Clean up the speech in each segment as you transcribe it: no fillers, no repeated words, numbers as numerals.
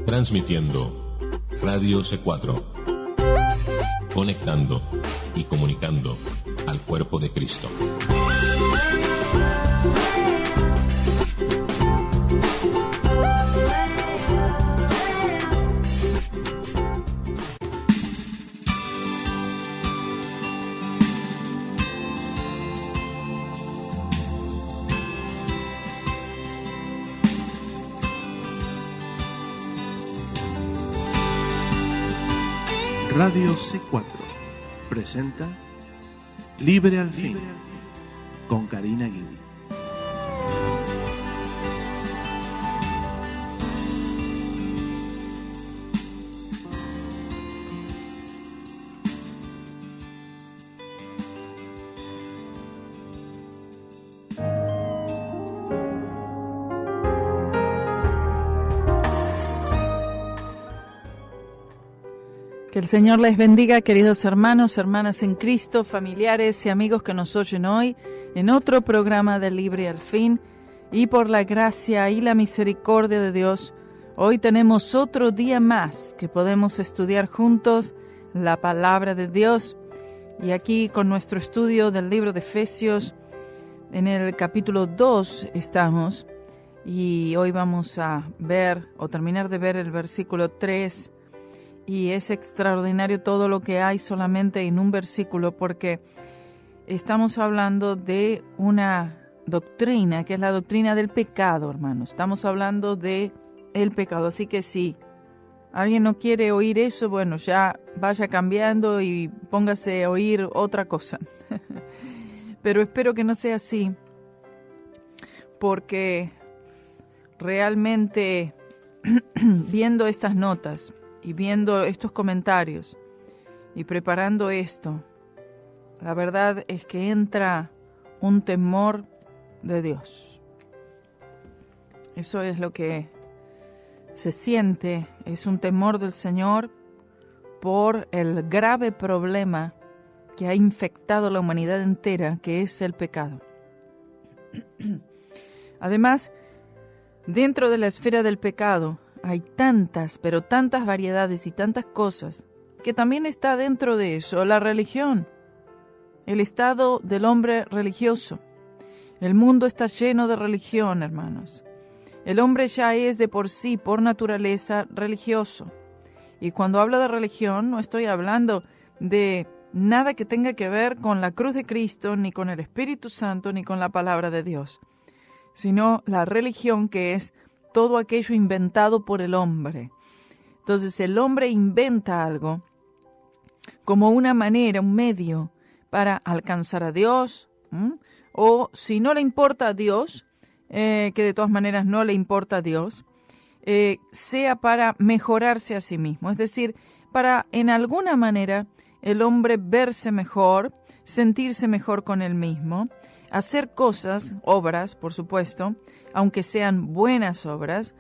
Transmitiendo Radio C4, conectando y comunicando al cuerpo de Cristo. Radio C4 presenta Libre al Fin con Karina Guidi. Que el Señor les bendiga, queridos hermanos, hermanas en Cristo, familiares y amigos que nos oyen hoy en otro programa de Libre al Fin. Y por la gracia y la misericordia de Dios, hoy tenemos otro día más que podemos estudiar juntos la palabra de Dios. Y aquí con nuestro estudio del libro de Efesios, en el capítulo 2 estamos. Y hoy vamos a ver o terminar de ver el versículo 3. Y es extraordinario todo lo que hay solamente en un versículo, porque estamos hablando de una doctrina, que es la doctrina del pecado, hermanos. Estamos hablando de el pecado. Así que si alguien no quiere oír eso, bueno, ya vaya cambiando y póngase a oír otra cosa. Pero espero que no sea así, porque realmente viendo estas notas y viendo estos comentarios y preparando esto, la verdad es que entra un temor de Dios. Eso es lo que se siente, es un temor del Señor por el grave problema que ha infectado la humanidad entera, que es el pecado. Además, dentro de la esfera del pecado, hay tantas, pero tantas variedades y tantas cosas, que también está dentro de eso la religión, el estado del hombre religioso. El mundo está lleno de religión, hermanos. El hombre ya es de por sí, por naturaleza, religioso. Y cuando hablo de religión, no estoy hablando de nada que tenga que ver con la cruz de Cristo, ni con el Espíritu Santo, ni con la palabra de Dios, sino la religión que es todo aquello inventado por el hombre. Entonces el hombre inventa algo como una manera, un medio para alcanzar a Dios, o si no le importa a Dios, que de todas maneras no le importa a Dios, sea para mejorarse a sí mismo. Es decir, para en alguna manera el hombre verse mejor, sentirse mejor con él mismo, hacer cosas, obras, por supuesto, aunque sean buenas obras,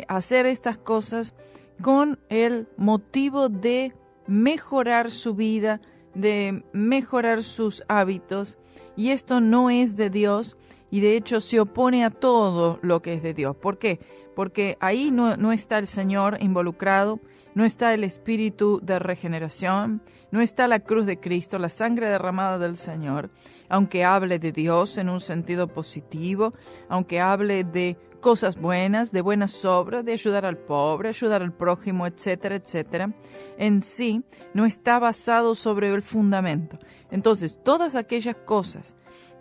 hacer estas cosas con el motivo de mejorar su vida, de mejorar sus hábitos, y esto no es de Dios, y de hecho se opone a todo lo que es de Dios. ¿Por qué? Porque ahí no está el Señor involucrado, no está el espíritu de regeneración, no está la cruz de Cristo, la sangre derramada del Señor, aunque hable de Dios en un sentido positivo, aunque hable de cosas buenas, de buenas obras, de ayudar al pobre, ayudar al prójimo, etcétera, etcétera, en sí no está basado sobre el fundamento. Entonces, todas aquellas cosas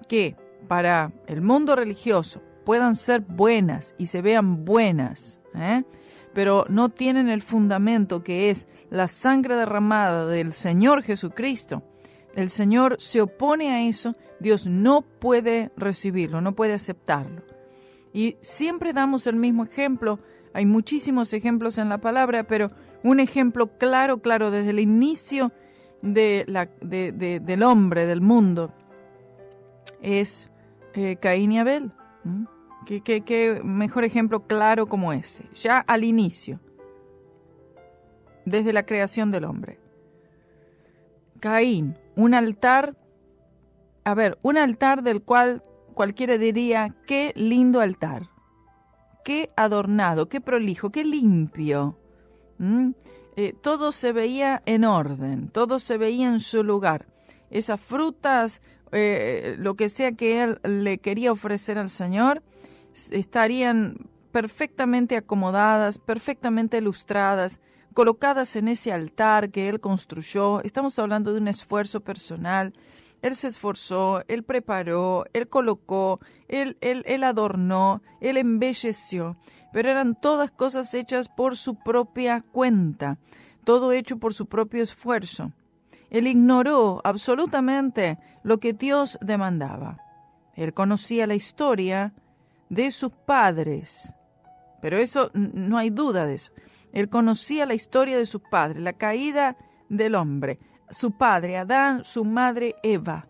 que para el mundo religioso puedan ser buenas y se vean buenas, pero no tienen el fundamento que es la sangre derramada del Señor Jesucristo, el Señor se opone a eso. Dios no puede recibirlo, no puede aceptarlo. Y siempre damos el mismo ejemplo. Hay muchísimos ejemplos en la palabra, pero un ejemplo claro desde el inicio del hombre, del mundo, es Caín y Abel. ¿Qué mejor ejemplo claro como ese? Ya al inicio, desde la creación del hombre. Caín, un altar del cual cualquiera diría, qué lindo altar, qué adornado, qué prolijo, qué limpio. Todo se veía en orden, todo se veía en su lugar. Esas frutas, lo que sea que él le quería ofrecer al Señor, estarían perfectamente acomodadas, perfectamente lustradas, colocadas en ese altar que él construyó. Estamos hablando de un esfuerzo personal. Él se esforzó, él preparó, él colocó, él adornó, él embelleció, pero eran todas cosas hechas por su propia cuenta, todo hecho por su propio esfuerzo. Él ignoró absolutamente lo que Dios demandaba. Él conocía la historia de sus padres, pero eso no hay duda de eso. Él conocía la historia de sus padres, la caída del hombre. Su padre Adán, su madre Eva,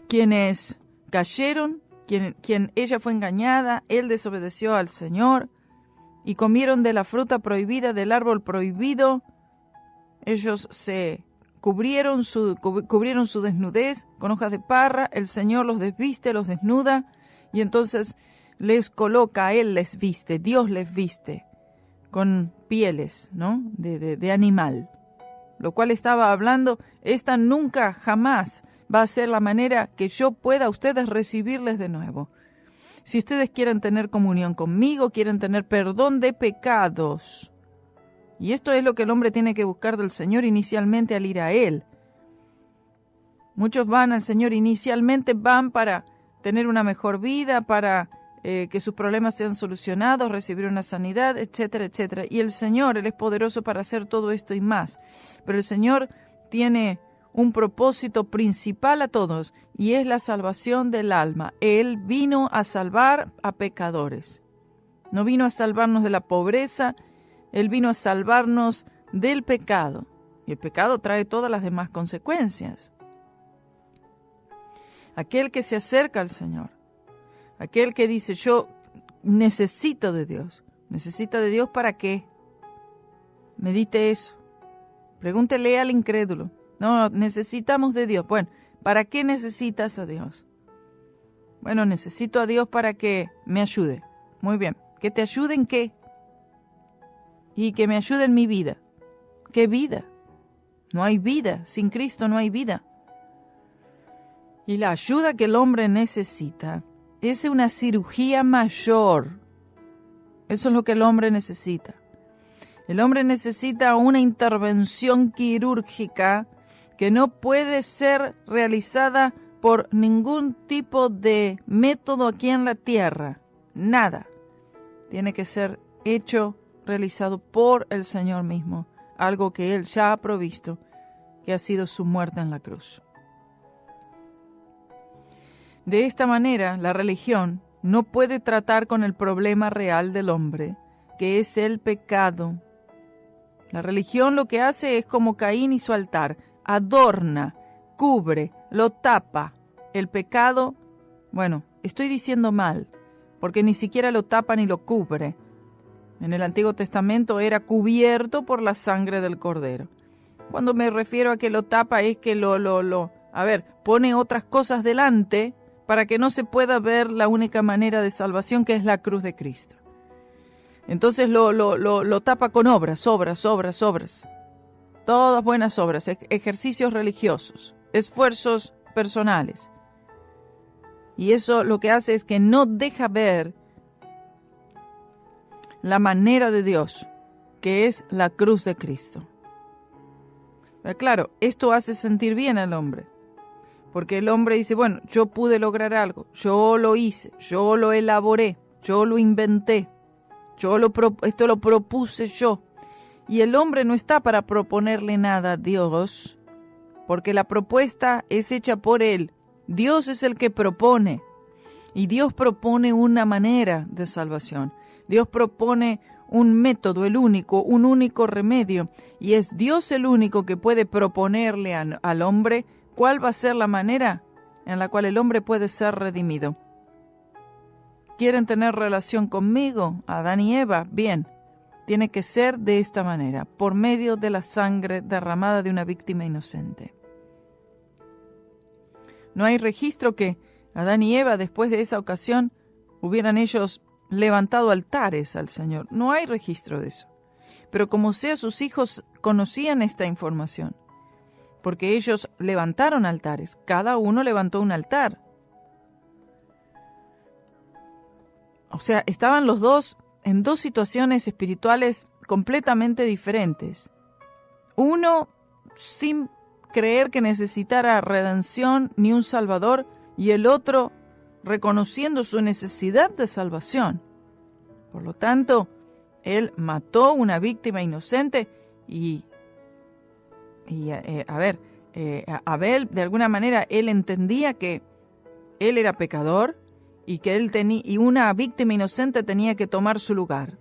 quienes cayeron, quien ella fue engañada, él desobedeció al Señor y comieron de la fruta prohibida del árbol prohibido. Ellos se cubrieron su desnudez con hojas de parra, el Señor los desviste, los desnuda y entonces les coloca, Él les viste, Dios les viste con pieles, ¿no?, de animal. Lo cual estaba hablando, esta nunca, jamás va a ser la manera que yo pueda a ustedes recibirles de nuevo. Si ustedes quieren tener comunión conmigo, quieren tener perdón de pecados. Y esto es lo que el hombre tiene que buscar del Señor inicialmente al ir a Él. Muchos van al Señor inicialmente, van para tener una mejor vida, para que sus problemas sean solucionados, recibir una sanidad, etcétera, etcétera. Y el Señor, Él es poderoso para hacer todo esto y más. Pero el Señor tiene un propósito principal a todos, y es la salvación del alma. Él vino a salvar a pecadores. No vino a salvarnos de la pobreza, Él vino a salvarnos del pecado. Y el pecado trae todas las demás consecuencias. Aquel que se acerca al Señor, aquel que dice, yo necesito de Dios. ¿Necesita de Dios para qué? Medite eso. Pregúntele al incrédulo. No, necesitamos de Dios. Bueno, ¿para qué necesitas a Dios? Bueno, necesito a Dios para que me ayude. Muy bien. ¿Que te ayude en qué? Y que me ayude en mi vida. ¿Qué vida? No hay vida. Sin Cristo no hay vida. Y la ayuda que el hombre necesita es una cirugía mayor. Eso es lo que el hombre necesita. El hombre necesita una intervención quirúrgica que no puede ser realizada por ningún tipo de método aquí en la tierra. Nada. Tiene que ser realizado por el Señor mismo. Algo que Él ya ha provisto, que ha sido su muerte en la cruz. De esta manera, la religión no puede tratar con el problema real del hombre, que es el pecado. La religión lo que hace es como Caín y su altar, adorna, cubre, lo tapa. El pecado, bueno, estoy diciendo mal, porque ni siquiera lo tapa ni lo cubre. En el Antiguo Testamento era cubierto por la sangre del Cordero. Cuando me refiero a que lo tapa es que pone otras cosas delante para que no se pueda ver la única manera de salvación, que es la cruz de Cristo. Entonces lo tapa con obras. Todas buenas obras, ejercicios religiosos, esfuerzos personales. Y eso lo que hace es que no deja ver la manera de Dios, que es la cruz de Cristo. Pero claro, esto hace sentir bien al hombre. Porque el hombre dice, bueno, yo pude lograr algo, yo lo hice, yo lo elaboré, yo lo inventé, esto lo propuse yo. Y el hombre no está para proponerle nada a Dios, porque la propuesta es hecha por Él. Dios es el que propone, y Dios propone una manera de salvación. Dios propone un método, un único remedio, y es Dios el único que puede proponerle al hombre cuál va a ser la manera en la cual el hombre puede ser redimido. ¿Quieren tener relación conmigo, Adán y Eva? Bien, tiene que ser de esta manera, por medio de la sangre derramada de una víctima inocente. No hay registro que Adán y Eva, después de esa ocasión, hubieran ellos levantado altares al Señor. No hay registro de eso. Pero como sea, sus hijos conocían esta información, porque ellos levantaron altares. Cada uno levantó un altar. O sea, estaban los dos en dos situaciones espirituales completamente diferentes. Uno sin creer que necesitara redención ni un salvador, y el otro reconociendo su necesidad de salvación. Por lo tanto, él mató una víctima inocente y Abel, de alguna manera, él entendía que él era pecador y que y una víctima inocente tenía que tomar su lugar.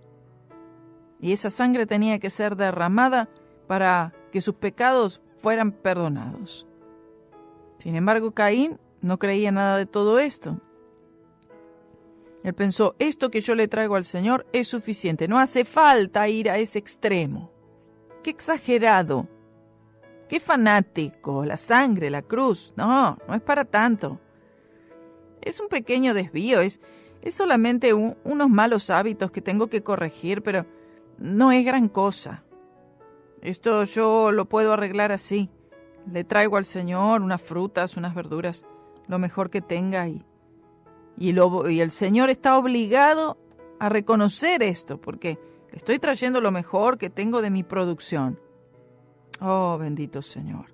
Y esa sangre tenía que ser derramada para que sus pecados fueran perdonados. Sin embargo, Caín no creía nada de todo esto. Él pensó, esto que yo le traigo al Señor es suficiente, no hace falta ir a ese extremo. ¡Qué exagerado! ¡Qué fanático! La sangre, la cruz. No es para tanto. Es un pequeño desvío, es solamente unos malos hábitos que tengo que corregir, pero no es gran cosa. Esto yo lo puedo arreglar así. Le traigo al Señor unas frutas, unas verduras, lo mejor que tenga y el Señor está obligado a reconocer esto, porque le estoy trayendo lo mejor que tengo de mi producción. Oh, bendito Señor.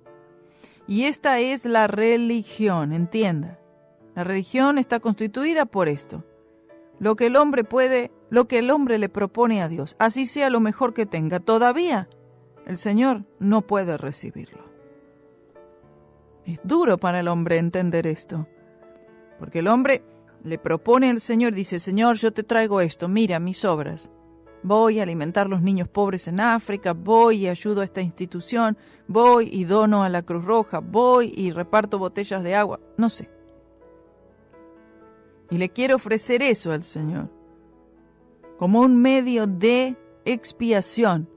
Y esta es la religión, entienda. La religión está constituida por esto. Lo que el hombre le propone a Dios, así sea lo mejor que tenga, todavía el Señor no puede recibirlo. Es duro para el hombre entender esto, porque el hombre le propone al Señor, dice, Señor, yo te traigo esto, mira mis obras. Voy a alimentar a los niños pobres en África, voy y ayudo a esta institución, voy y dono a la Cruz Roja, voy y reparto botellas de agua, no sé. Y le quiero ofrecer eso al Señor, como un medio de expiación.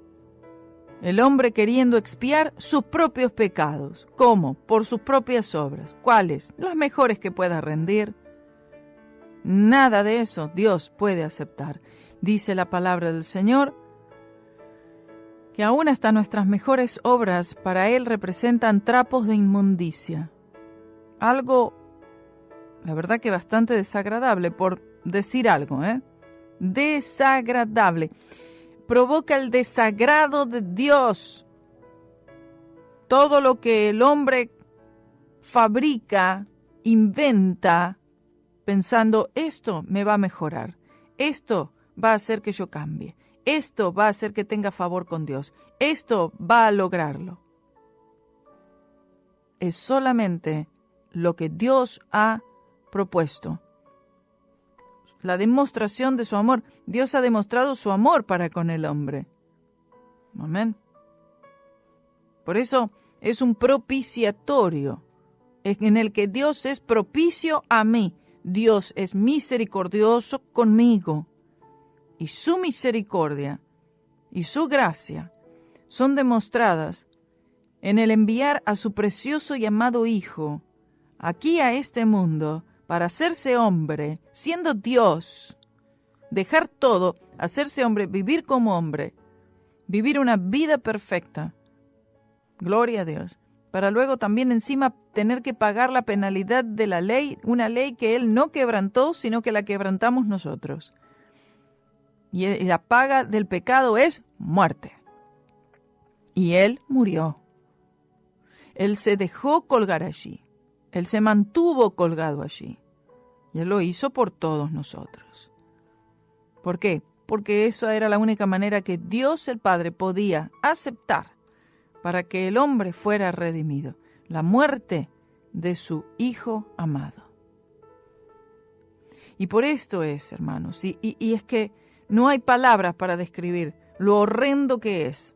El hombre queriendo expiar sus propios pecados. ¿Cómo? Por sus propias obras. ¿Cuáles? Las mejores que pueda rendir. Nada de eso Dios puede aceptar. Dice la palabra del Señor que aún hasta nuestras mejores obras para Él representan trapos de inmundicia. Algo, la verdad que bastante desagradable, por decir algo, desagradable. Provoca el desagrado de Dios. Todo lo que el hombre fabrica, inventa, pensando, esto me va a mejorar, esto va a hacer que yo cambie, esto va a hacer que tenga favor con Dios, esto va a lograrlo. Es solamente lo que Dios ha propuesto. La demostración de su amor. Dios ha demostrado su amor para con el hombre. Amén. Por eso es un propiciatorio en el que Dios es propicio a mí. Dios es misericordioso conmigo. Y su misericordia y su gracia son demostradas en el enviar a su precioso y amado Hijo aquí a este mundo para hacerse hombre, siendo Dios, dejar todo, hacerse hombre, vivir como hombre, vivir una vida perfecta, gloria a Dios, para luego también encima tener que pagar la penalidad de la ley, una ley que Él no quebrantó, sino que la quebrantamos nosotros. Y la paga del pecado es muerte. Y Él murió. Él se dejó colgar allí. Él se mantuvo colgado allí. Y Él lo hizo por todos nosotros. ¿Por qué? Porque esa era la única manera que Dios el Padre podía aceptar para que el hombre fuera redimido. La muerte de su Hijo amado. Y por esto es, hermanos, y es que no hay palabras para describir lo horrendo que es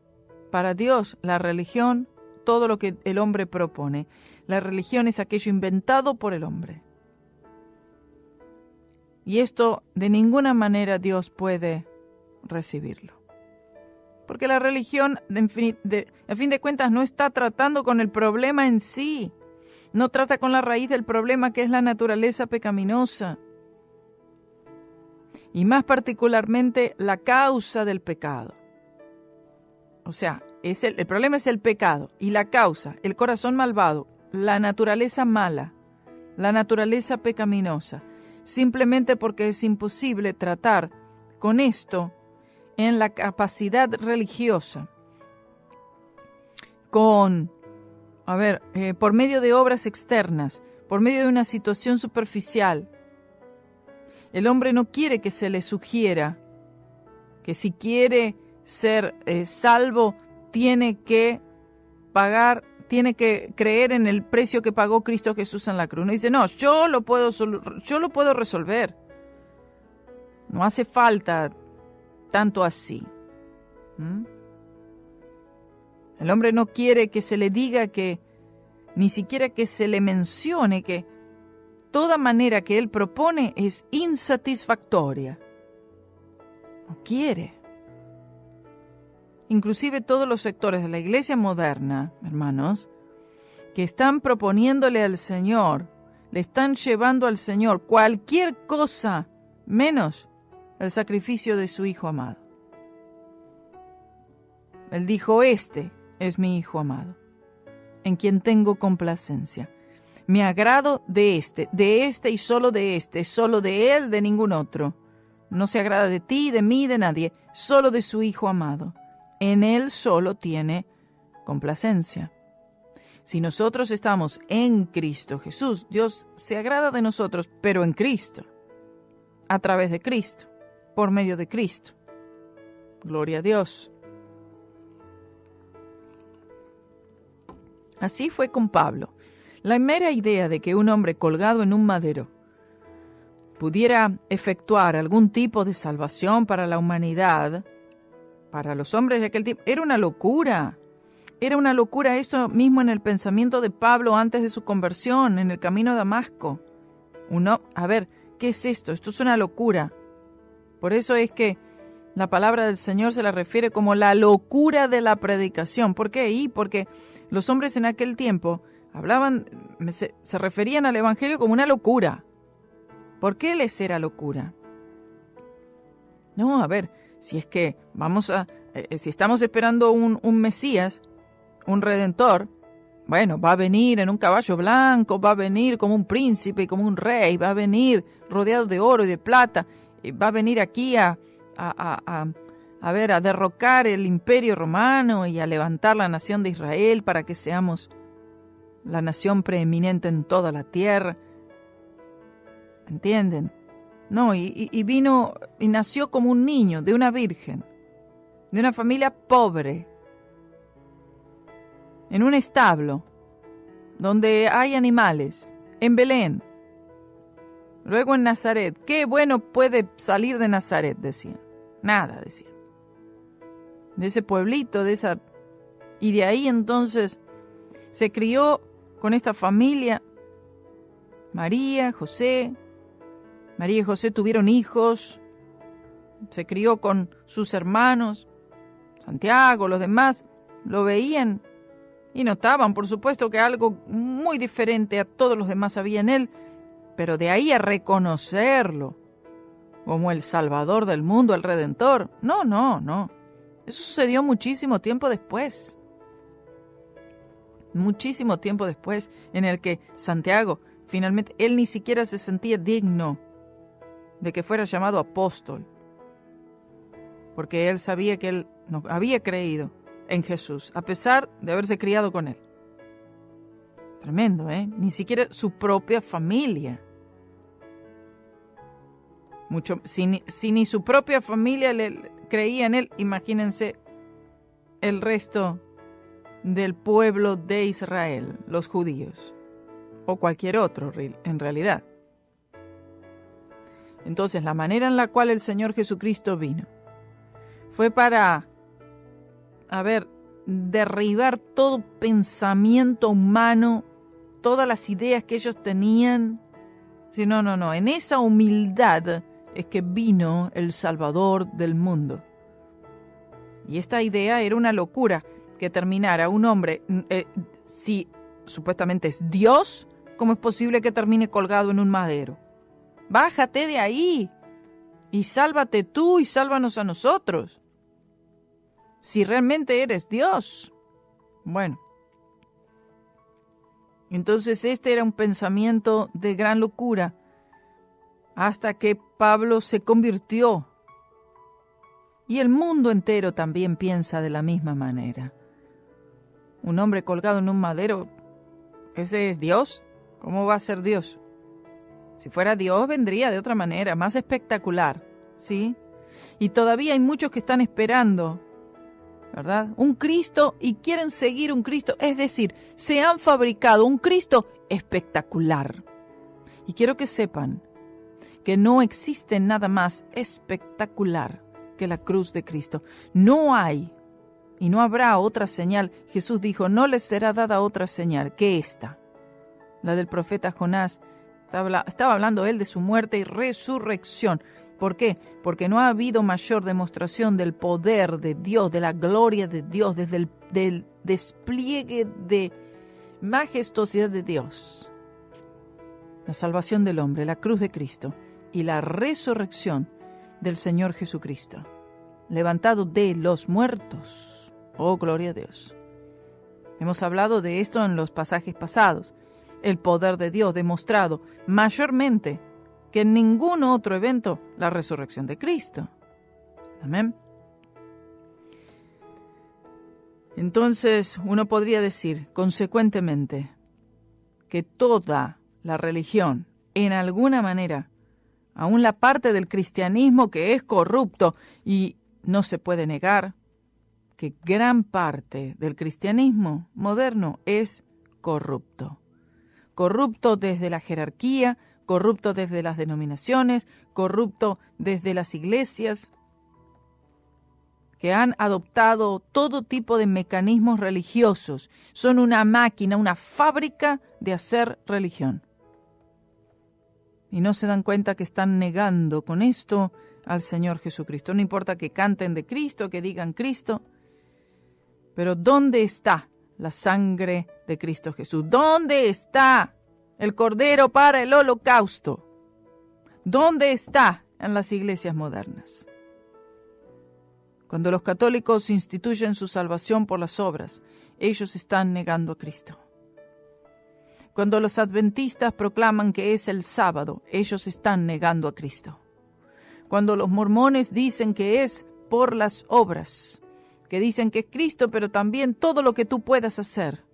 para Dios la religión, todo lo que el hombre propone. La religión es aquello inventado por el hombre. Y esto de ninguna manera Dios puede recibirlo. Porque la religión, a fin de cuentas, no está tratando con el problema en sí. No trata con la raíz del problema, que es la naturaleza pecaminosa. y más particularmente la causa del pecado. O sea, el problema es el pecado y la causa, el corazón malvado, la naturaleza mala, la naturaleza pecaminosa, simplemente porque es imposible tratar con esto en la capacidad religiosa, por medio de obras externas, por medio de una situación superficial. El hombre no quiere que se le sugiera que si quiere ser salvo, tiene que pagar, tiene que creer en el precio que pagó Cristo Jesús en la cruz. No dice, no, yo lo puedo resolver. No hace falta tanto así. El hombre no quiere que se le diga que, ni siquiera que se le mencione que toda manera que él propone es insatisfactoria. No quiere. Inclusive todos los sectores de la iglesia moderna, hermanos, que están proponiéndole al Señor, le están llevando al Señor cualquier cosa menos el sacrificio de su Hijo amado. Él dijo, este es mi Hijo amado, en quien tengo complacencia. Me agrado de este y solo de Él, de ningún otro. No se agrada de ti, de mí, de nadie, solo de su Hijo amado. En Él solo tiene complacencia. Si nosotros estamos en Cristo Jesús, Dios se agrada de nosotros, pero en Cristo, a través de Cristo, por medio de Cristo. Gloria a Dios. Así fue con Pablo. La mera idea de que un hombre colgado en un madero pudiera efectuar algún tipo de salvación para la humanidad, para los hombres de aquel tiempo, era una locura. Era una locura esto mismo en el pensamiento de Pablo antes de su conversión, en el camino a Damasco. ¿Qué es esto? Esto es una locura. Por eso es que la palabra del Señor se la refiere como la locura de la predicación. ¿Por qué? Porque los hombres en aquel tiempo se referían al Evangelio como una locura. ¿Por qué les era locura? No, si es que si estamos esperando un Mesías, un Redentor, bueno, va a venir en un caballo blanco, va a venir como un príncipe, como un rey, va a venir rodeado de oro y de plata, va a venir aquí a derrocar el imperio romano y a levantar la nación de Israel para que seamos la nación preeminente en toda la tierra. ¿Entienden? No, y vino y nació como un niño de una virgen, de una familia pobre, en un establo donde hay animales, en Belén, luego en Nazaret. ¿Qué bueno puede salir de Nazaret?, decían. Nada, decían. De ese pueblito, y de ahí entonces se crió con esta familia. María y José tuvieron hijos, se crió con sus hermanos, Santiago, los demás, lo veían y notaban, por supuesto, que algo muy diferente a todos los demás había en él, pero de ahí a reconocerlo como el Salvador del mundo, el Redentor, no. Eso sucedió muchísimo tiempo después. Muchísimo tiempo después, en el que Santiago, finalmente, él ni siquiera se sentía digno de que fuera llamado apóstol, porque él sabía que él no había creído en Jesús, a pesar de haberse criado con él. Tremendo, ¿eh? Ni siquiera su propia familia. Si ni su propia familia le creía en él, imagínense el resto del pueblo de Israel, los judíos, o cualquier otro en realidad. Entonces, la manera en la cual el Señor Jesucristo vino fue para, derribar todo pensamiento humano, todas las ideas que ellos tenían. Sí, no, en esa humildad es que vino el Salvador del mundo. Y esta idea era una locura, que terminara un hombre, si supuestamente es Dios, ¿cómo es posible que termine colgado en un madero? Bájate de ahí Y sálvate tú y sálvanos a nosotros. Si realmente eres Dios. Bueno. Entonces este era un pensamiento de gran locura hasta que Pablo se convirtió. Y el mundo entero también piensa de la misma manera. Un hombre colgado en un madero, ¿ese es Dios? ¿Cómo va a ser Dios? Si fuera Dios, vendría de otra manera, más espectacular, ¿sí? Y todavía hay muchos que están esperando, ¿verdad? Un Cristo y quieren seguir un Cristo. Es decir, se han fabricado un Cristo espectacular. Y quiero que sepan que no existe nada más espectacular que la cruz de Cristo. No hay y no habrá otra señal. Jesús dijo, no les será dada otra señal que esta. La del profeta Jonás. Estaba hablando él de su muerte y resurrección. ¿Por qué? Porque no ha habido mayor demostración del poder de Dios, de la gloria de Dios, desde el del despliegue de majestuosidad de Dios. La salvación del hombre, la cruz de Cristo y la resurrección del Señor Jesucristo, levantado de los muertos. Oh, gloria a Dios. Hemos hablado de esto en los pasajes pasados. El poder de Dios demostrado mayormente que en ningún otro evento, la resurrección de Cristo. Amén. Entonces, uno podría decir, consecuentemente, que toda la religión, en alguna manera, aún la parte del cristianismo que es corrupto, y no se puede negar que gran parte del cristianismo moderno es corrupto. Corrupto desde la jerarquía, corrupto desde las denominaciones, corrupto desde las iglesias, que han adoptado todo tipo de mecanismos religiosos. Son una máquina, una fábrica de hacer religión. Y no se dan cuenta que están negando con esto al Señor Jesucristo. No importa que canten de Cristo, que digan Cristo, pero ¿dónde está la sangre de Cristo Jesús? ¿Dónde está el Cordero para el holocausto? ¿Dónde está en las iglesias modernas? Cuando los católicos instituyen su salvación por las obras, ellos están negando a Cristo. Cuando los adventistas proclaman que es el sábado, ellos están negando a Cristo. Cuando los mormones dicen que es por las obras, que dicen que es Cristo, pero también todo lo que tú puedas hacer,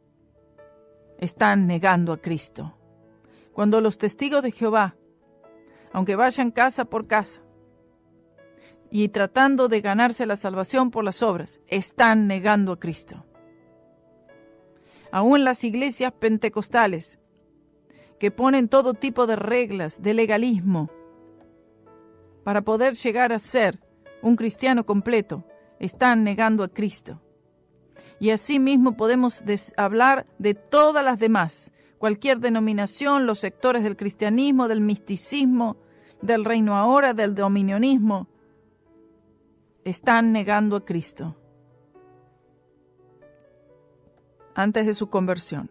están negando a Cristo. Cuando los testigos de Jehová, aunque vayan casa por casa y tratando de ganarse la salvación por las obras, están negando a Cristo. Aún las iglesias pentecostales, que ponen todo tipo de reglas, de legalismo, para poder llegar a ser un cristiano completo, están negando a Cristo. Y asimismo podemos hablar de todas las demás, cualquier denominación, los sectores del cristianismo, del misticismo, del reino ahora, del dominionismo, están negando a Cristo. Antes de su conversión,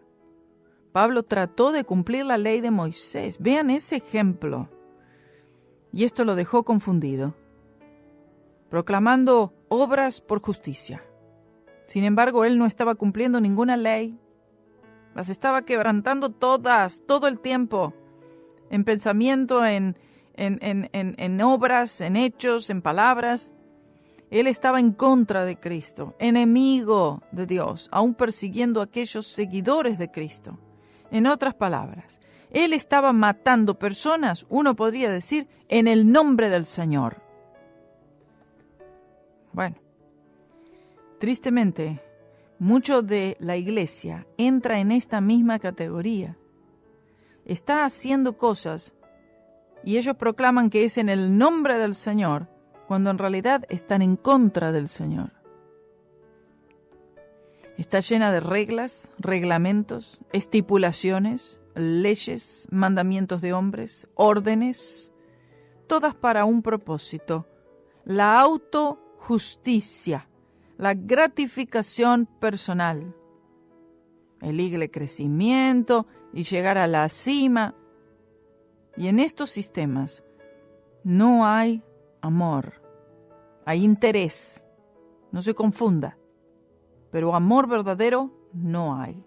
Pablo trató de cumplir la ley de Moisés. Vean ese ejemplo. Y esto lo dejó confundido, proclamando obras por justicia. Sin embargo, él no estaba cumpliendo ninguna ley. Las estaba quebrantando todas, todo el tiempo, en pensamiento, en obras, en hechos, en palabras. Él estaba en contra de Cristo, enemigo de Dios, aún persiguiendo a aquellos seguidores de Cristo. En otras palabras, él estaba matando personas, uno podría decir, en el nombre del Señor. Bueno, tristemente, mucho de la iglesia entra en esta misma categoría. Está haciendo cosas y ellos proclaman que es en el nombre del Señor, cuando en realidad están en contra del Señor. Está llena de reglas, reglamentos, estipulaciones, leyes, mandamientos de hombres, órdenes, todas para un propósito: la autojusticia, la gratificación personal, el crecimiento y llegar a la cima. Y en estos sistemas no hay amor, hay interés, no se confunda, pero amor verdadero no hay.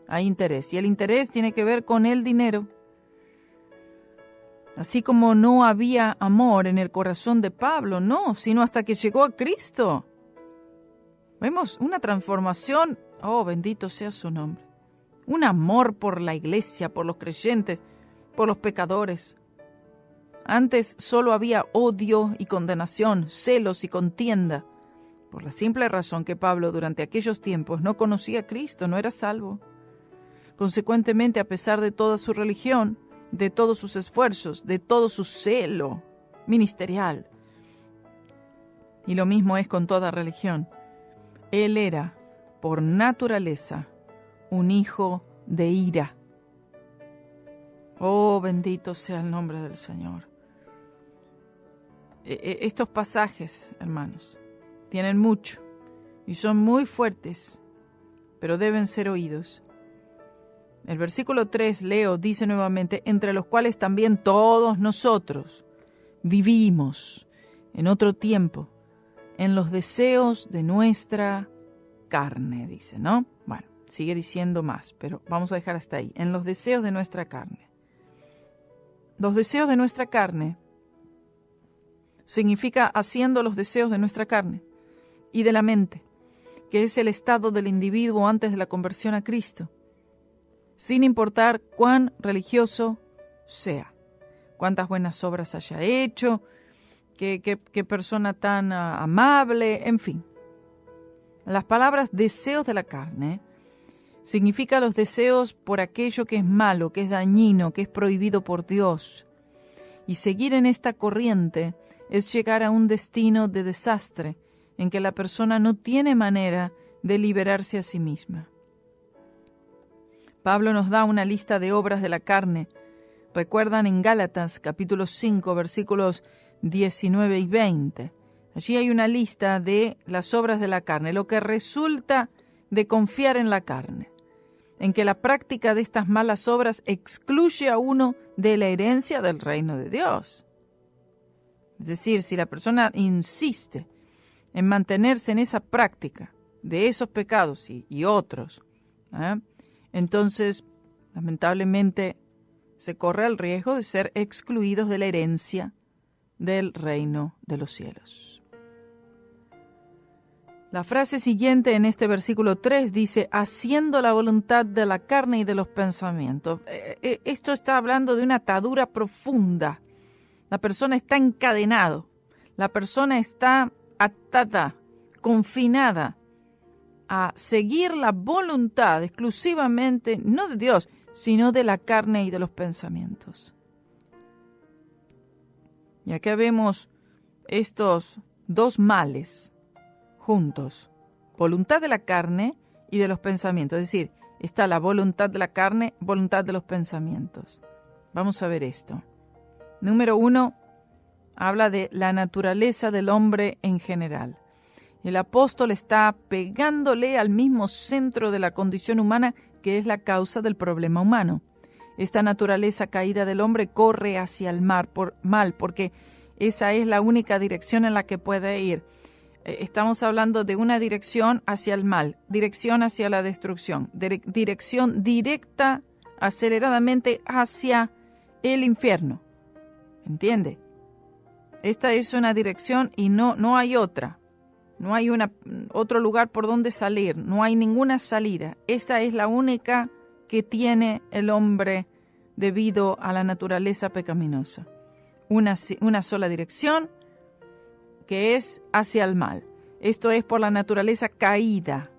Hay interés, y el interés tiene que ver con el dinero. Así como no había amor en el corazón de Pablo, no, sino hasta que llegó a Cristo. Vemos una transformación, oh, bendito sea su nombre. Un amor por la iglesia, por los creyentes, por los pecadores. Antes solo había odio y condenación, celos y contienda, por la simple razón que Pablo durante aquellos tiempos no conocía a Cristo, no era salvo. Consecuentemente, a pesar de toda su religión, de todos sus esfuerzos, de todo su celo ministerial, y lo mismo es con toda religión, él era, por naturaleza, un hijo de ira. Oh, bendito sea el nombre del Señor. Estos pasajes, hermanos, tienen mucho y son muy fuertes, pero deben ser oídos. El versículo 3, leo, dice nuevamente, entre los cuales también todos nosotros vivimos en otro tiempo, en los deseos de nuestra carne, dice, ¿no? Bueno, sigue diciendo más, pero vamos a dejar hasta ahí. En los deseos de nuestra carne. Los deseos de nuestra carne significa haciendo los deseos de nuestra carne y de la mente, que es el estado del individuo antes de la conversión a Cristo, sin importar cuán religioso sea, cuántas buenas obras haya hecho, qué persona tan amable, en fin. Las palabras deseos de la carne significa los deseos por aquello que es malo, que es dañino, que es prohibido por Dios. Y seguir en esta corriente es llegar a un destino de desastre en que la persona no tiene manera de liberarse a sí misma. Pablo nos da una lista de obras de la carne. Recuerdan en Gálatas capítulo 5 versículos 19 y 20. Allí hay una lista de las obras de la carne, lo que resulta de confiar en la carne, en que la práctica de estas malas obras excluye a uno de la herencia del reino de Dios. Es decir, si la persona insiste en mantenerse en esa práctica de esos pecados y otros, entonces, lamentablemente, se corre el riesgo de ser excluidos de la herencia del reino de los cielos. La frase siguiente en este versículo 3 dice, haciendo la voluntad de la carne y de los pensamientos. Esto está hablando de una atadura profunda. La persona está encadenado, la persona está atada, confinada a seguir la voluntad exclusivamente, no de Dios, sino de la carne y de los pensamientos. Y acá vemos estos dos males juntos, voluntad de la carne y de los pensamientos. Es decir, está la voluntad de la carne, voluntad de los pensamientos. Vamos a ver esto. Número 1, habla de la naturaleza del hombre en general. El apóstol está pegándole al mismo centro de la condición humana, que es la causa del problema humano. Esta naturaleza caída del hombre corre hacia el mal, porque esa es la única dirección en la que puede ir. Estamos hablando de una dirección hacia el mal, dirección hacia la destrucción, dirección directa, aceleradamente hacia el infierno. ¿Entiende? Esta es una dirección y no hay otra. No hay otro lugar por donde salir, no hay ninguna salida. Esta es la única que tiene el hombre debido a la naturaleza pecaminosa. Una sola dirección, que es hacia el mal. Esto es por la naturaleza caída.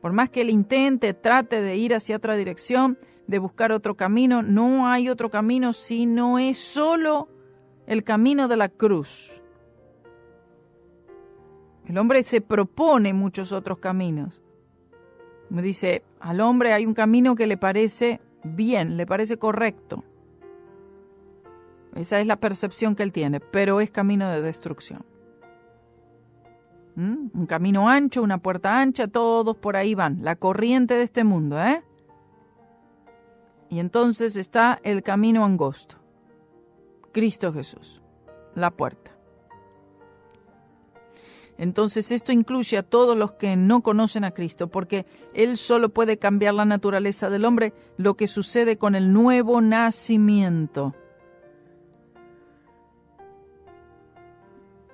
Por más que él intente, trate de ir hacia otra dirección, de buscar otro camino, no hay otro camino si no es solo el camino de la cruz. El hombre se propone muchos otros caminos. Me dice, al hombre hay un camino que le parece bien, le parece correcto. Esa es la percepción que él tiene, pero es camino de destrucción. Un camino ancho, una puerta ancha, todos por ahí van, la corriente de este mundo, Y entonces está el camino angosto, Cristo Jesús, la puerta. Entonces esto incluye a todos los que no conocen a Cristo, porque Él solo puede cambiar la naturaleza del hombre, lo que sucede con el nuevo nacimiento.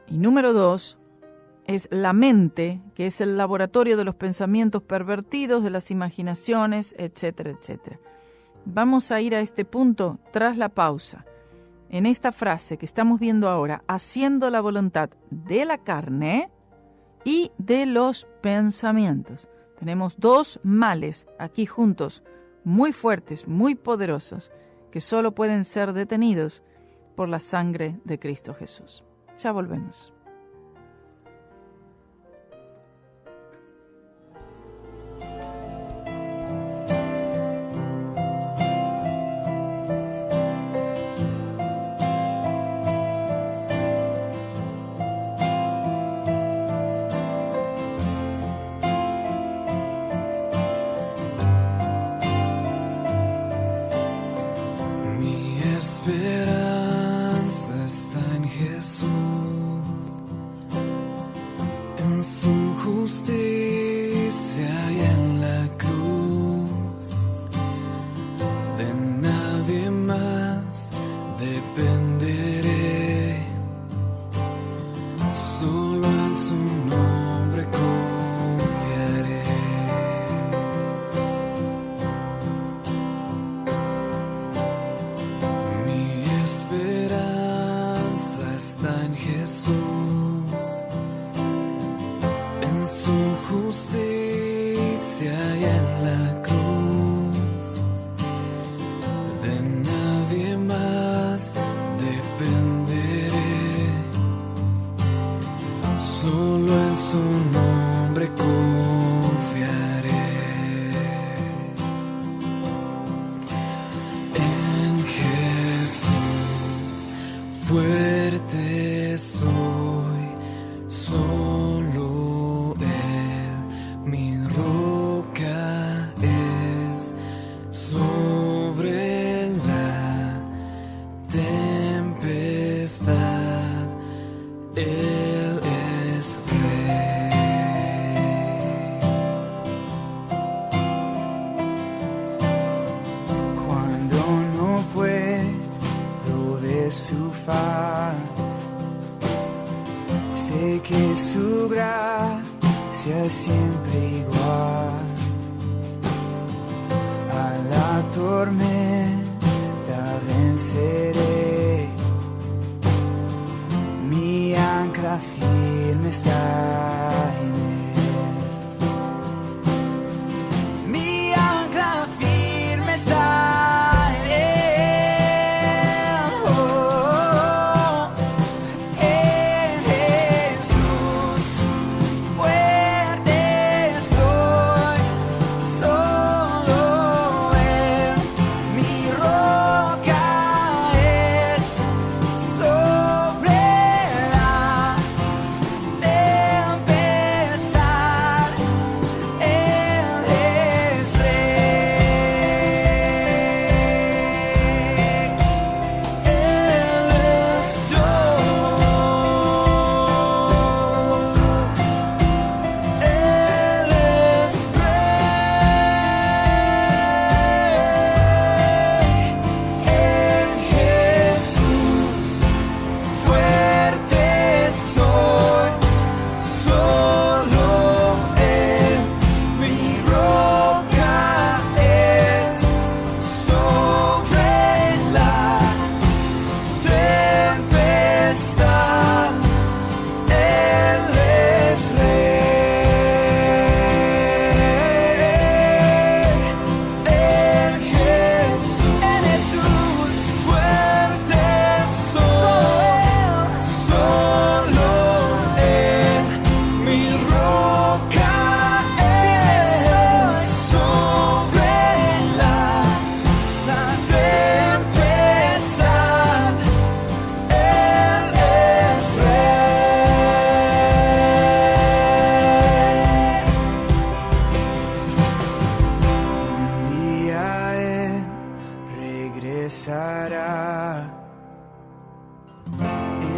Y número 2 es la mente, que es el laboratorio de los pensamientos pervertidos, de las imaginaciones, etcétera, etcétera. Vamos a ir a este punto tras la pausa. En esta frase que estamos viendo ahora, haciendo la voluntad de la carne y de los pensamientos. Tenemos dos males aquí juntos, muy fuertes, muy poderosos, que solo pueden ser detenidos por la sangre de Cristo Jesús. Ya volvemos.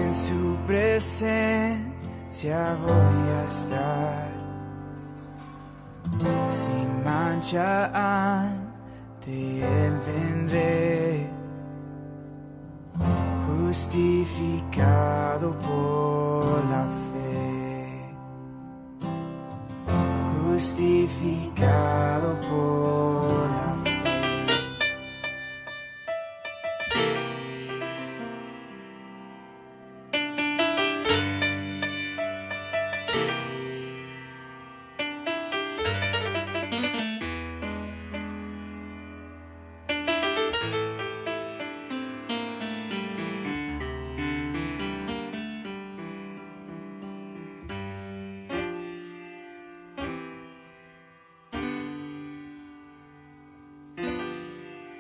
en su presencia voy a estar, sin mancha ante Él vendré, justificado por la fe, justificado por la fe.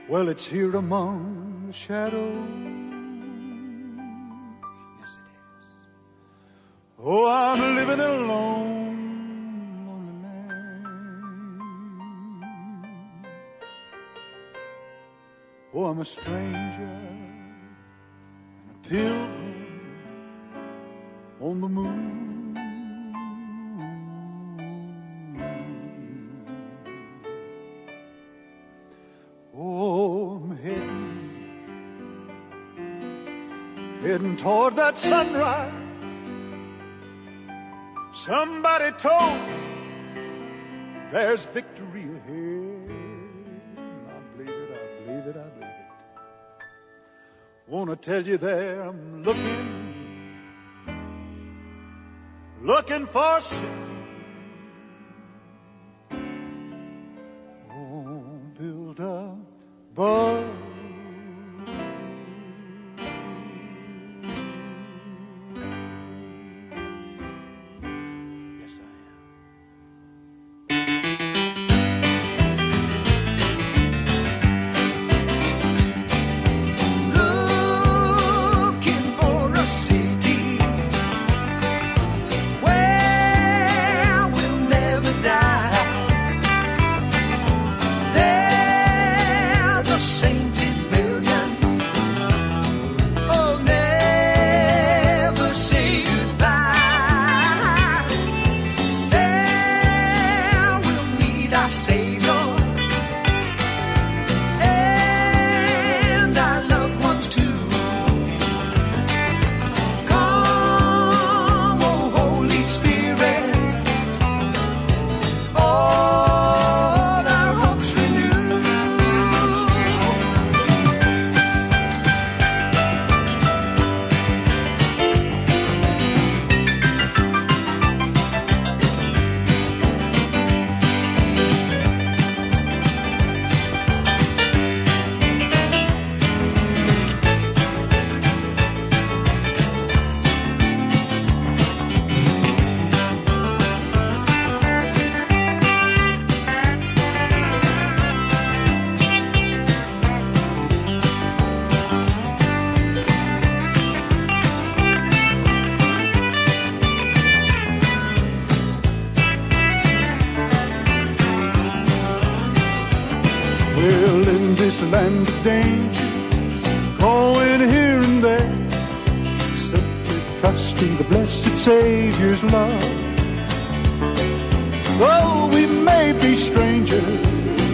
Well, it's here among the shadows. Yes, it is. Oh, I'm living alone, lonely land. Oh, I'm a stranger and a pilgrim on the moon. Heading toward that sunrise. Somebody told me there's victory ahead. I believe it, I believe it, I believe it. Wanna tell you there I'm looking for a city. Oh, build above. This land of danger, going here and there, simply trusting the blessed Savior's love. Though we may be strangers,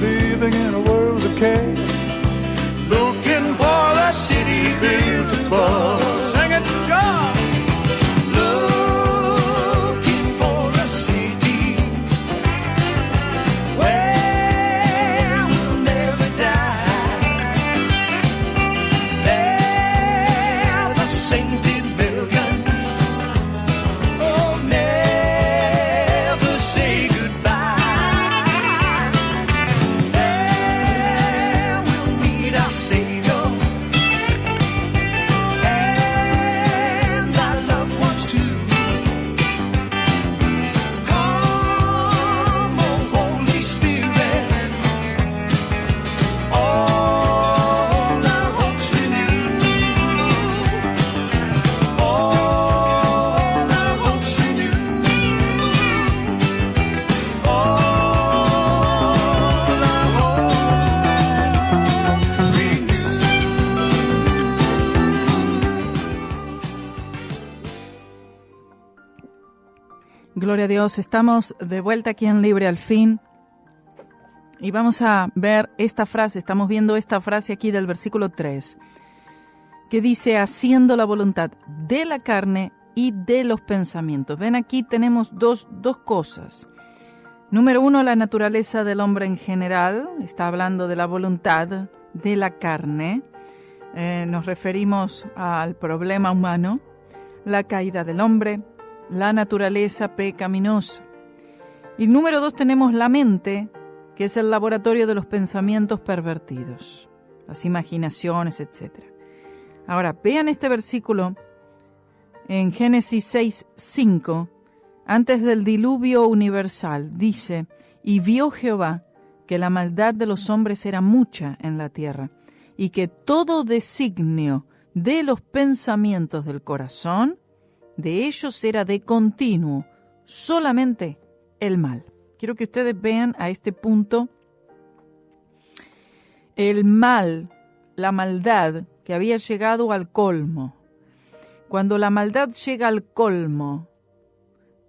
living in a world of care, looking for the city built above. Sing it, John! Gloria a Dios, estamos de vuelta aquí en Libre al Fin y vamos a ver esta frase, estamos viendo esta frase aquí del versículo 3, que dice, haciendo la voluntad de la carne y de los pensamientos. Ven, aquí tenemos dos cosas. Número uno, la naturaleza del hombre en general, está hablando de la voluntad de la carne, nos referimos al problema humano, la caída del hombre, la naturaleza pecaminosa. Y número dos, tenemos la mente, que es el laboratorio de los pensamientos pervertidos, las imaginaciones, etc. Ahora, vean este versículo en Génesis 6:5, antes del diluvio universal, dice, y vio Jehová que la maldad de los hombres era mucha en la tierra, y que todo designio de los pensamientos del corazón de ellos era de continuo, solamente el mal. Quiero que ustedes vean a este punto el mal, la maldad que había llegado al colmo. Cuando la maldad llega al colmo,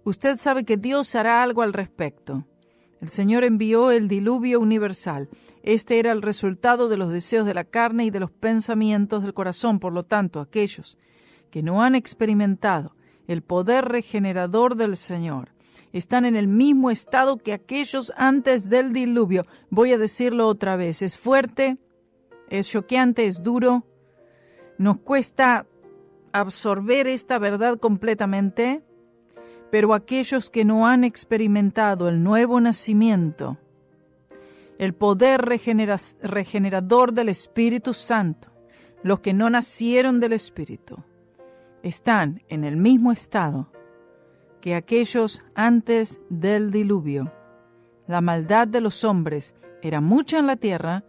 usted sabe que Dios hará algo al respecto. El Señor envió el diluvio universal. Este era el resultado de los deseos de la carne y de los pensamientos del corazón. Por lo tanto, aquellos que no han experimentado el poder regenerador del Señor están en el mismo estado que aquellos antes del diluvio. Voy a decirlo otra vez. Es fuerte, es choqueante, es duro. Nos cuesta absorber esta verdad completamente, pero aquellos que no han experimentado el nuevo nacimiento, el poder regenerador del Espíritu Santo, los que no nacieron del Espíritu, están en el mismo estado que aquellos antes del diluvio. La maldad de los hombres era mucha en la tierra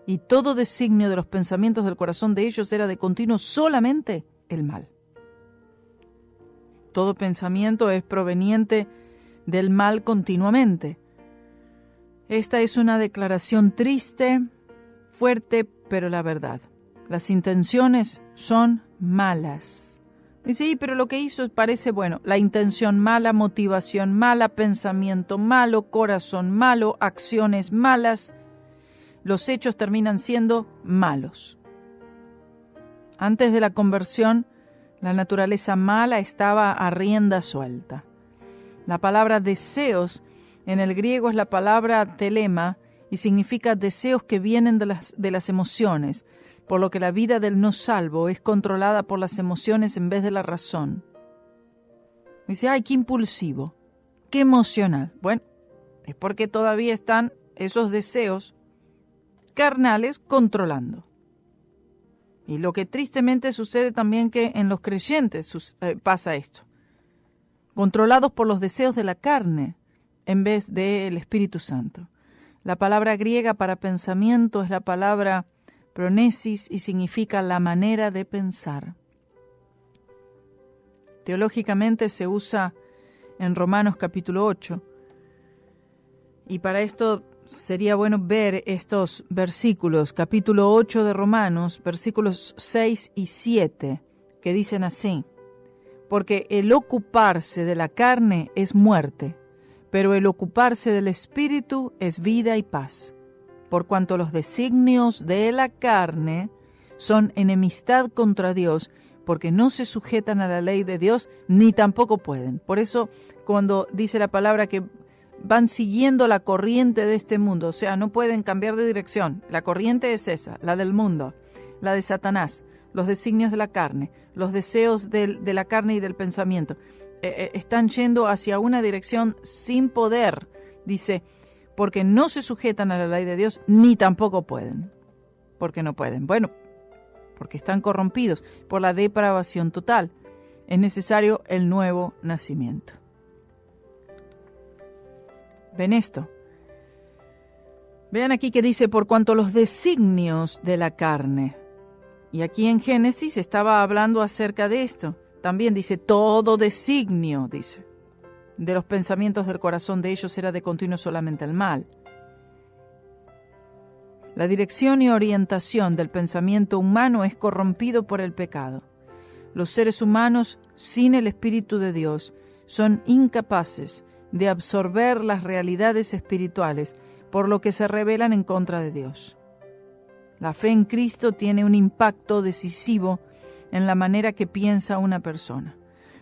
y todo designio de los pensamientos del corazón de ellos era de continuo solamente el mal. Todo pensamiento es proveniente del mal continuamente. Esta es una declaración triste, fuerte, pero la verdad. Las intenciones son malas. Y sí, pero lo que hizo parece bueno. La intención mala, motivación mala, pensamiento malo, corazón malo, acciones malas. Los hechos terminan siendo malos. Antes de la conversión, la naturaleza mala estaba a rienda suelta. La palabra deseos en el griego es la palabra telema y significa deseos que vienen de las emociones, por lo que la vida del no salvo es controlada por las emociones en vez de la razón. Dice, ¡ay, qué impulsivo! ¡Qué emocional! Bueno, es porque todavía están esos deseos carnales controlando. Y lo que tristemente sucede también que en los creyentes pasa esto. Controlados por los deseos de la carne en vez del Espíritu Santo. La palabra griega para pensamiento es la palabra pronesis y significa la manera de pensar. Teológicamente se usa en Romanos capítulo 8. Y para esto sería bueno ver estos versículos, capítulo 8 de Romanos, versículos 6 y 7, que dicen así: porque el ocuparse de la carne es muerte, pero el ocuparse del Espíritu es vida y paz, por cuanto los designios de la carne son enemistad contra Dios, porque no se sujetan a la ley de Dios, ni tampoco pueden. Por eso, cuando dice la palabra que van siguiendo la corriente de este mundo, o sea, no pueden cambiar de dirección. La corriente es esa, la del mundo, la de Satanás, los designios de la carne, los deseos de la carne y del pensamiento. Están yendo hacia una dirección sin poder, dice, porque no se sujetan a la ley de Dios, ni tampoco pueden. ¿Por qué no pueden? Bueno, porque están corrompidos por la depravación total. Es necesario el nuevo nacimiento. ¿Ven esto? Vean aquí que dice, por cuanto los designios de la carne. Y aquí en Génesis estaba hablando acerca de esto. También dice, todo designio, dice, de los pensamientos del corazón de ellos era de continuo solamente el mal. La dirección y orientación del pensamiento humano es corrompido por el pecado. Los seres humanos, sin el Espíritu de Dios, son incapaces de absorber las realidades espirituales, por lo que se rebelan en contra de Dios. La fe en Cristo tiene un impacto decisivo en la manera que piensa una persona,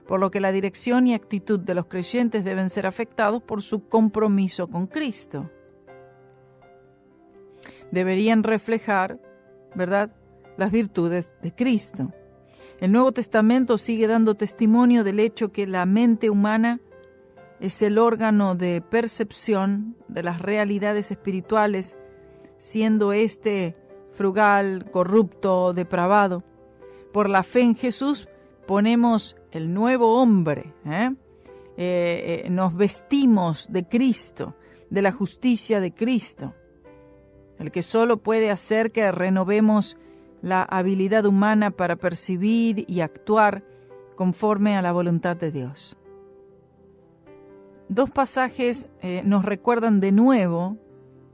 por lo que la dirección y actitud de los creyentes deben ser afectados por su compromiso con Cristo. Deberían reflejar, ¿verdad?, las virtudes de Cristo. El Nuevo Testamento sigue dando testimonio del hecho que la mente humana es el órgano de percepción de las realidades espirituales, siendo éste frugal, corrupto, depravado. Por la fe en Jesús ponemos el nuevo hombre, nos vestimos de Cristo, de la justicia de Cristo, el que solo puede hacer que renovemos la habilidad humana para percibir y actuar conforme a la voluntad de Dios. Dos pasajes nos recuerdan de nuevo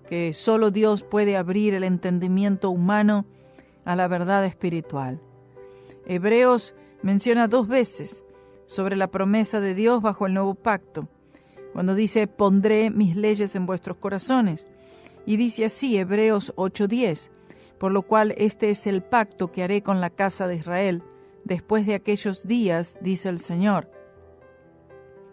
que solo Dios puede abrir el entendimiento humano a la verdad espiritual. Hebreos menciona 2 veces sobre la promesa de Dios bajo el nuevo pacto, cuando dice, pondré mis leyes en vuestros corazones. Y dice así, Hebreos 8:10, por lo cual este es el pacto que haré con la casa de Israel, después de aquellos días, dice el Señor.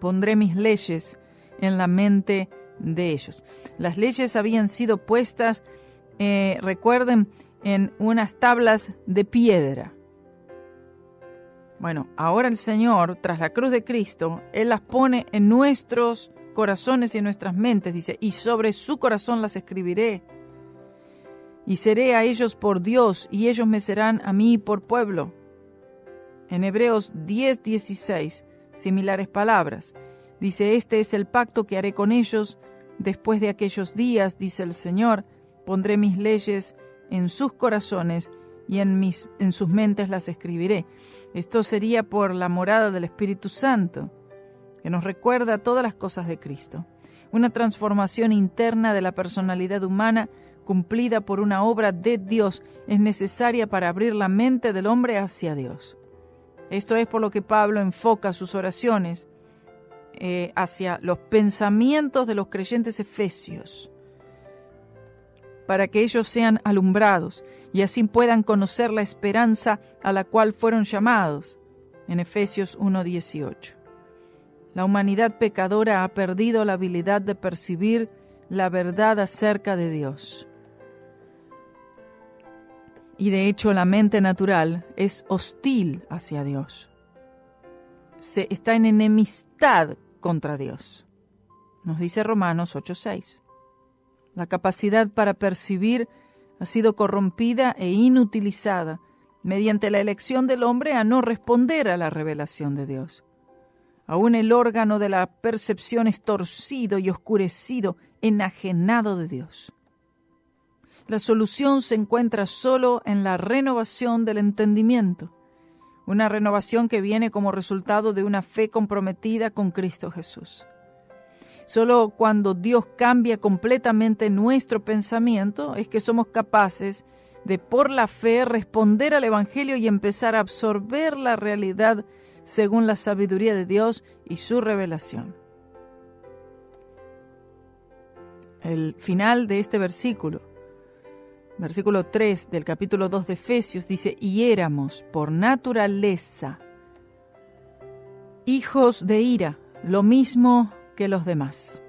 Pondré mis leyes en la mente de ellos. Las leyes habían sido puestas, recuerden, en unas tablas de piedra. Bueno, ahora el Señor, tras la cruz de Cristo, Él las pone en nuestros corazones y en nuestras mentes, dice, y sobre su corazón las escribiré, y seré a ellos por Dios, y ellos me serán a mí por pueblo. En Hebreos 10:16, similares palabras. Dice, este es el pacto que haré con ellos después de aquellos días, dice el Señor, pondré mis leyes en sus corazones y en sus mentes las escribiré. Esto sería por la morada del Espíritu Santo, que nos recuerda todas las cosas de Cristo. Una transformación interna de la personalidad humana cumplida por una obra de Dios es necesaria para abrir la mente del hombre hacia Dios. Esto es por lo que Pablo enfoca sus oraciones hacia los pensamientos de los creyentes efesios, para que ellos sean alumbrados y así puedan conocer la esperanza a la cual fueron llamados, en Efesios 1:18. La humanidad pecadora ha perdido la habilidad de percibir la verdad acerca de Dios. Y de hecho la mente natural es hostil hacia Dios. Está en enemistad contra Dios. Nos dice Romanos 8:6. La capacidad para percibir ha sido corrompida e inutilizada mediante la elección del hombre a no responder a la revelación de Dios. Aún el órgano de la percepción es torcido y oscurecido, enajenado de Dios. La solución se encuentra solo en la renovación del entendimiento, una renovación que viene como resultado de una fe comprometida con Cristo Jesús. Solo cuando Dios cambia completamente nuestro pensamiento es que somos capaces de, por la fe, responder al Evangelio y empezar a absorber la realidad según la sabiduría de Dios y su revelación. El final de este versículo 3 del capítulo 2 de Efesios, dice, y éramos por naturaleza hijos de ira, lo mismo que los demás.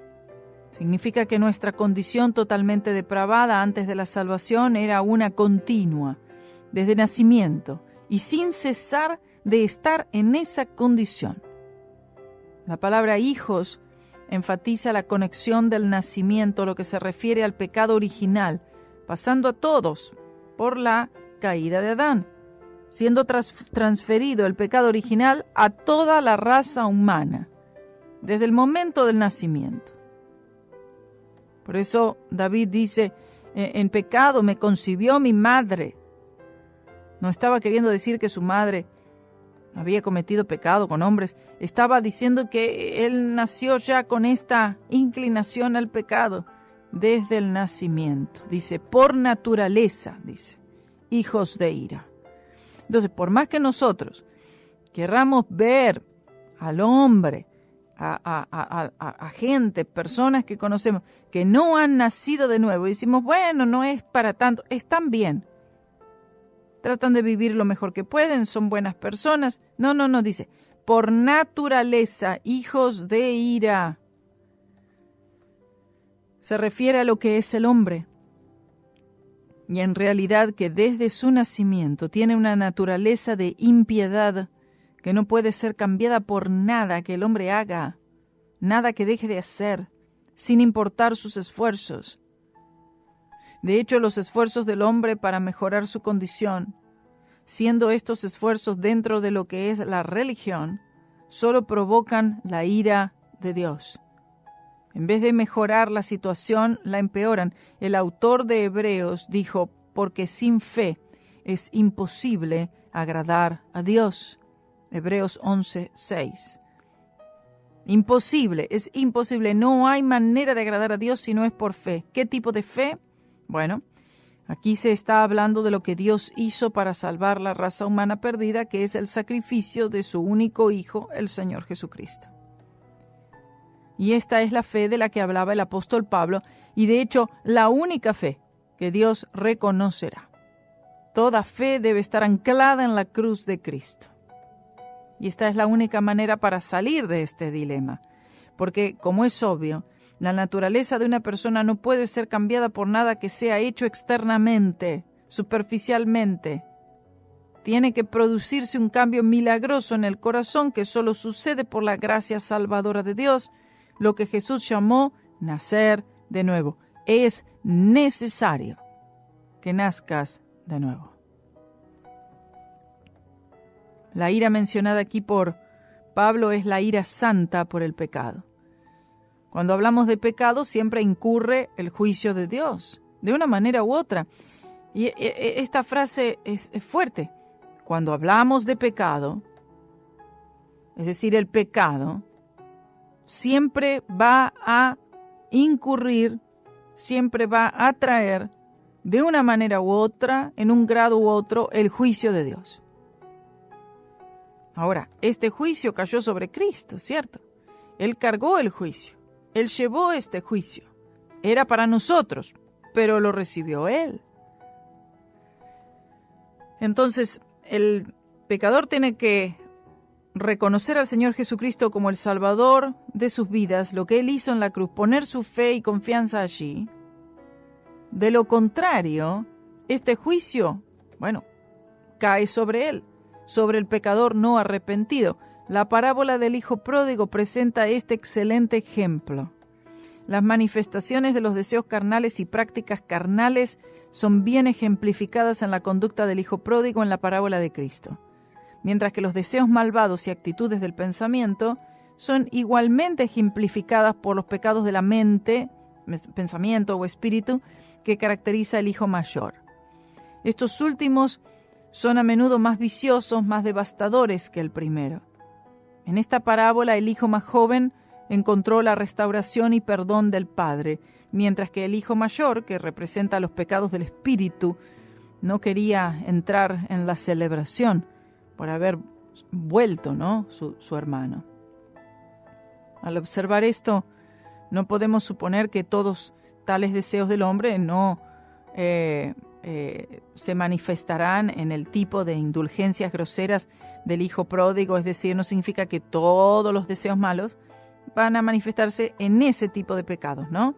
Significa que nuestra condición totalmente depravada antes de la salvación era una continua, desde nacimiento, y sin cesar de estar en esa condición. La palabra hijos enfatiza la conexión del nacimiento, lo que se refiere al pecado original, pasando a todos por la caída de Adán, siendo transferido el pecado original a toda la raza humana, desde el momento del nacimiento. Por eso David dice, en pecado me concibió mi madre. No estaba queriendo decir que su madre había cometido pecado con hombres, estaba diciendo que él nació ya con esta inclinación al pecado desde el nacimiento. Dice, por naturaleza, dice, hijos de ira. Entonces, por más que nosotros querramos ver al hombre a gente, personas que conocemos, que no han nacido de nuevo, y decimos, bueno, no es para tanto, están bien. Tratan de vivir lo mejor que pueden, son buenas personas. No, dice, por naturaleza, hijos de ira. Se refiere a lo que es el hombre. Y en realidad que desde su nacimiento tiene una naturaleza de impiedad que no puede ser cambiada por nada que el hombre haga, nada que deje de hacer, sin importar sus esfuerzos. De hecho, los esfuerzos del hombre para mejorar su condición, siendo estos esfuerzos dentro de lo que es la religión, solo provocan la ira de Dios. En vez de mejorar la situación, la empeoran. El autor de Hebreos dijo, porque sin fe es imposible agradar a Dios. Hebreos 11:6. Imposible, es imposible. No hay manera de agradar a Dios si no es por fe. ¿Qué tipo de fe? Bueno, aquí se está hablando de lo que Dios hizo para salvar la raza humana perdida, que es el sacrificio de su único Hijo, el Señor Jesucristo. Y esta es la fe de la que hablaba el apóstol Pablo, y de hecho la única fe que Dios reconocerá. Toda fe debe estar anclada en la cruz de Cristo. Y esta es la única manera para salir de este dilema, porque, como es obvio, la naturaleza de una persona no puede ser cambiada por nada que sea hecho externamente, superficialmente. Tiene que producirse un cambio milagroso en el corazón que solo sucede por la gracia salvadora de Dios, lo que Jesús llamó nacer de nuevo. Es necesario que nazcas de nuevo. La ira mencionada aquí por Pablo es la ira santa por el pecado. Cuando hablamos de pecado siempre incurre el juicio de Dios, de una manera u otra. Y esta frase es fuerte. Cuando hablamos de pecado, es decir, el pecado, siempre va a incurrir, siempre va a traer, de una manera u otra, en un grado u otro, el juicio de Dios. Ahora, este juicio cayó sobre Cristo, ¿cierto? Él cargó el juicio, Él llevó este juicio. Era para nosotros, pero lo recibió Él. Entonces, el pecador tiene que reconocer al Señor Jesucristo como el Salvador de sus vidas, lo que Él hizo en la cruz, poner su fe y confianza allí. De lo contrario, este juicio, cae sobre Él, sobre el pecador no arrepentido. La parábola del Hijo Pródigo presenta este excelente ejemplo. Las manifestaciones de los deseos carnales y prácticas carnales son bien ejemplificadas en la conducta del Hijo Pródigo en la parábola de Cristo, mientras que los deseos malvados y actitudes del pensamiento son igualmente ejemplificadas por los pecados de la mente, pensamiento o espíritu, que caracteriza el hijo mayor. Estos últimos son a menudo más viciosos, más devastadores que el primero. En esta parábola, el hijo más joven encontró la restauración y perdón del Padre, mientras que el hijo mayor, que representa los pecados del espíritu, no quería entrar en la celebración por haber vuelto, su hermano. Al observar esto, no podemos suponer que todos tales deseos del hombre no se manifestarán en el tipo de indulgencias groseras del hijo pródigo, es decir, no significa que todos los deseos malos van a manifestarse en ese tipo de pecados, ¿no?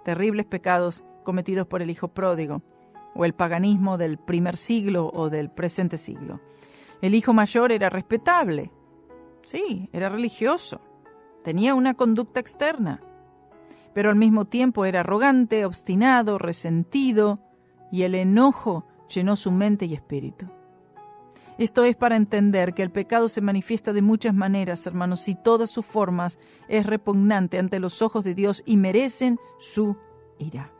Terribles pecados cometidos por el hijo pródigo, o el paganismo del primer siglo o del presente siglo. El hijo mayor era respetable, sí, era religioso, tenía una conducta externa, pero al mismo tiempo era arrogante, obstinado, resentido, y el enojo llenó su mente y espíritu. Esto es para entender que el pecado se manifiesta de muchas maneras, hermanos, y todas sus formas es repugnante ante los ojos de Dios y merecen su ira.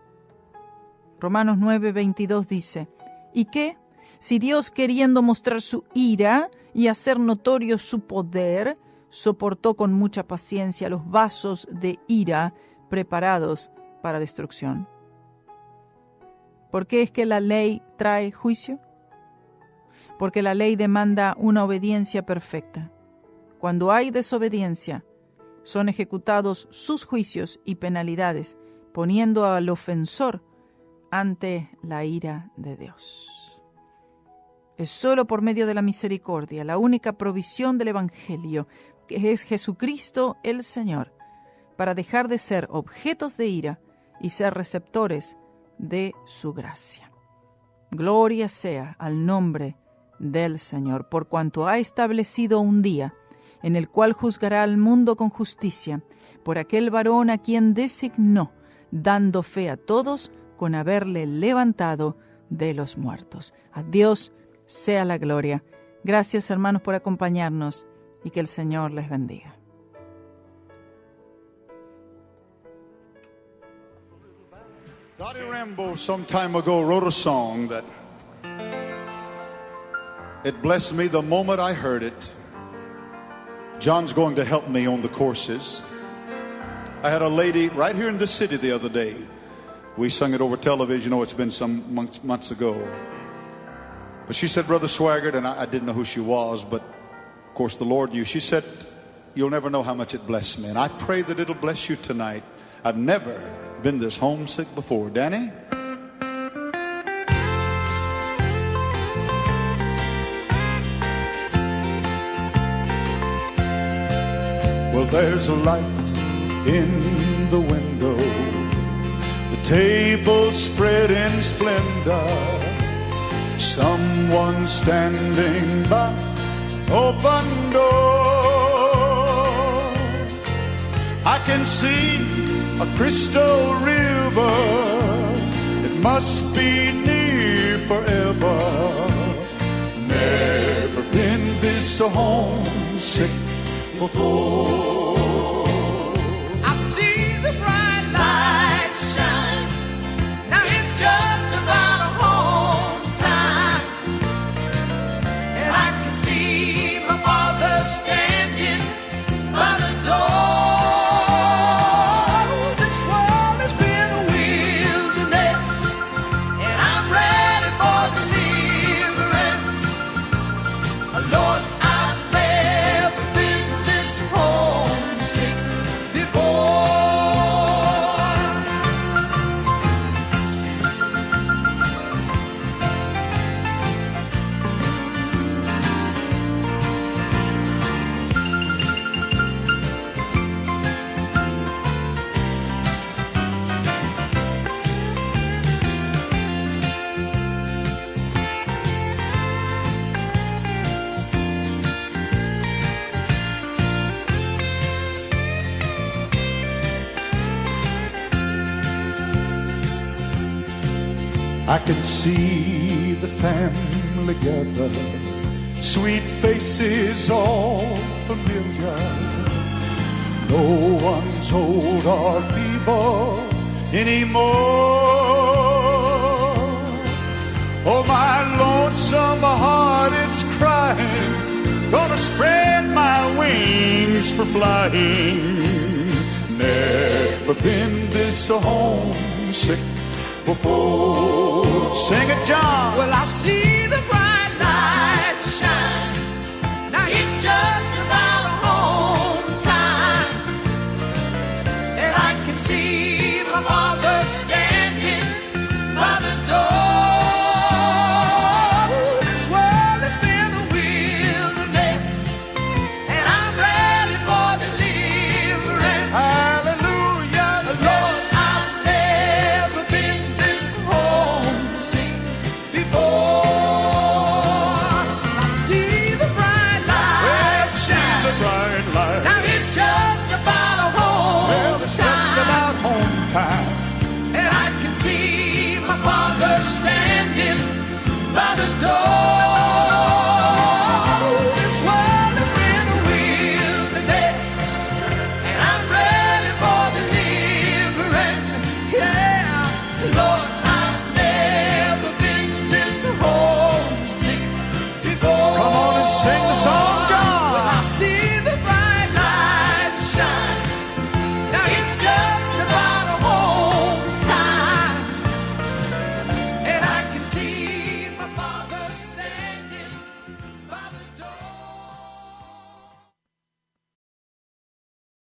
Romanos 9:22 dice, ¿y qué? Si Dios, queriendo mostrar su ira y hacer notorio su poder, soportó con mucha paciencia los vasos de ira preparados para destrucción. ¿Por qué es que la ley trae juicio? Porque la ley demanda una obediencia perfecta. Cuando hay desobediencia, son ejecutados sus juicios y penalidades, poniendo al ofensor ante la ira de Dios. Es solo por medio de la misericordia, la única provisión del Evangelio, que es Jesucristo el Señor, para dejar de ser objetos de ira y ser receptores de su gracia. Gloria sea al nombre del Señor, por cuanto ha establecido un día en el cual juzgará al mundo con justicia, por aquel varón a quien designó, dando fe a todos con haberle levantado de los muertos. A Dios sea la gloria. Gracias, hermanos, por acompañarnos y que el Señor les bendiga. Dottie Rambo some time ago wrote a song that it blessed me the moment I heard it. John's going to help me on the courses. I had a lady right here in the city the other day. We sung it over television. Oh, it's been some months ago. But she said, Brother Swaggart, and I didn't know who she was, but of course the Lord knew. She said, you'll never know how much it blessed me. And I pray that it'll bless you tonight. I've never been this homesick before. Danny? Well, there's a light in the window, the table spread in splendor, someone standing by open door. I can see a crystal river, it must be near forever. Never been this so homesick before. I see the bright light shine. Now it's just about a home time, and I can see my father standing by the door. This world has been a wilderness, and I'm ready for deliverance. Lord, I've never been this homesick before. I can see the family gather, sweet faces all familiar. No one's old or feeble anymore. Oh, my lonesome heart, it's crying, gonna spread my wings for flying. Never been this so homesick before. Sing it, John. Well, I see the bright light shine. Now it's just